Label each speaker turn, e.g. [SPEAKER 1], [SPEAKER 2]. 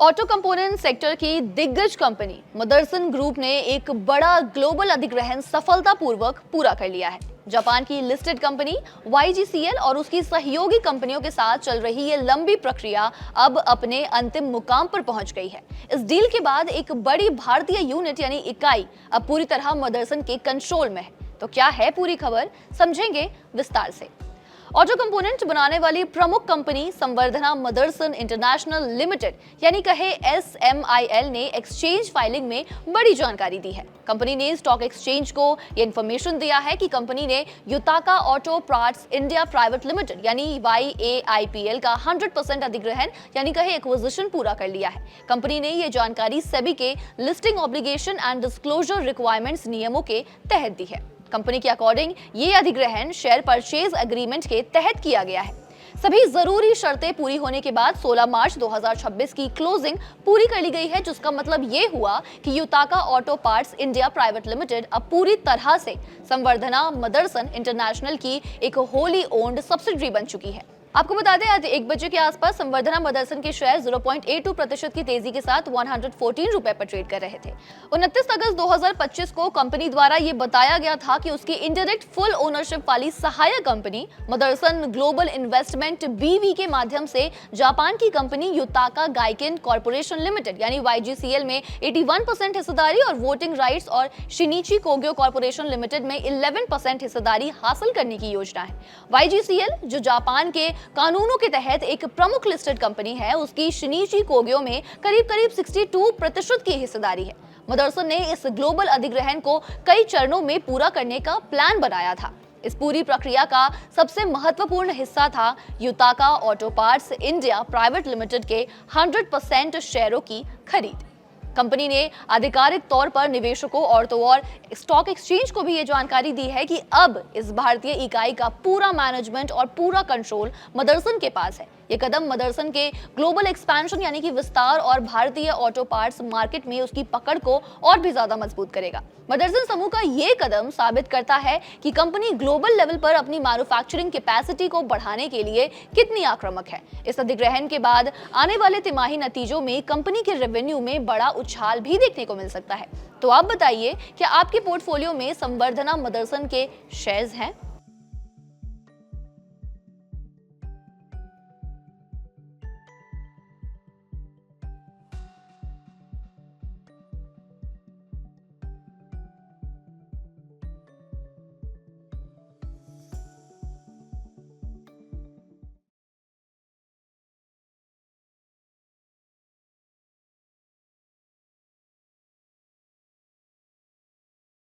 [SPEAKER 1] Auto component sector की दिग्गज company Motherson group ने एक बड़ा ग्लोबल अधिग्रहण सफलतापूर्वक पूरा कर लिया है। जापान की लिस्टेड कंपनी YGCL और उसकी सहयोगी कंपनियों के साथ चल रही ये लंबी प्रक्रिया अब अपने अंतिम मुकाम पर पहुंच गई है। इस डील के बाद एक बड़ी भारतीय यूनिट यानी इकाई अब पूरी तरह मदरसन के कंट्रोल में है। तो क्या है पूरी खबर, समझेंगे विस्तार से। ऑटो कंपोनेंट बनाने वाली प्रमुख कंपनी संवर्धना मदरसन इंटरनेशनल लिमिटेड यानी कहे SMIL ने एक्सचेंज फाइलिंग में बड़ी जानकारी दी है। कंपनी ने स्टॉक एक्सचेंज को यह इंफॉर्मेशन दिया है कि कंपनी ने युताका auto parts India private limited यानी YAIPL का 100% अधिग्रहण यानी कहे एक्विजिशन पूरा कर लिया है। कंपनी ने यह जानकारी सेबी के listing obligation and disclosure requirements नियमों के तहत दी है। कंपनी के अकॉर्डिंग ये अधिग्रहण शेयर परचेज एग्रीमेंट के तहत किया गया है। सभी जरूरी शर्तें पूरी होने के बाद 16 मार्च 2026 की क्लोजिंग पूरी कर ली गई है, जिसका मतलब ये हुआ कि युताका auto parts India private limited अब पूरी तरह से संवर्धना मदरसन इंटरनेशनल की एक होली ओन्ड सब्सिडरी बन चुकी है। आपको बता दें, आज 1 बजे के आसपास संवर्धना मदरसन के शेयर 0.82% की तेजी के साथ 114 रुपए पर ट्रेड कर रहे थे। 29 अगस्त 2025 को कंपनी द्वारा ये बताया गया था कि उसकी इंडायरेक्ट फुल ओनरशिप वाली सहायक company Motherson global investment BV के माध्यम से जापान की कंपनी युताका गाइकेन कॉर्पोरेशन लिमिटेड यानी YGCL में 81% हिस्सेदारी और वोटिंग राइट्स और शिनिची कोग्यो कॉर्पोरेशन लिमिटेड में 11% हिस्सेदारी हासिल करने की योजना है। YGCL जो जापान के कानूनों के तहत एक प्रमुख लिस्टेड कंपनी है, उसकी शिनिची कोग्यो में करीब 62% की हिस्सेदारी है। मदरसन ने इस ग्लोबल अधिग्रहण को कई चरणों में पूरा करने का प्लान बनाया था। इस पूरी प्रक्रिया का सबसे महत्वपूर्ण हिस्सा था युताका auto parts India private limited के 100% शेयरों की खरीद। कंपनी ने आधिकारिक तौर पर निवेशकों और स्टॉक एक्सचेंज को भी ये जानकारी दी है कि अब इस भारतीय इकाई का पूरा मैनेजमेंट और पूरा कंट्रोल मदरसन के पास है। ये कदम मदरसन के ग्लोबल एक्सपेंशन यानी कि विस्तार और भारतीय ऑटो पार्ट्स मार्केट में उसकी पकड़ को और भी ज्यादा मजबूत करेगा। मदरसन समूह का ये कदम साबित करता है कि कंपनी ग्लोबल लेवल पर अपनी मैन्युफैक्चरिंग कैपेसिटी को बढ़ाने के लिए कितनी आक्रामक है। इस अधिग्रहण के बाद आने वाले तिमाही नतीजों में कंपनी के रेवेन्यू में बड़ा उछाल भी देखने को मिल सकता है। तो आप बताइए, क्या आपके पोर्टफोलियो में संवर्धना मदरसन के शेयर्स हैं?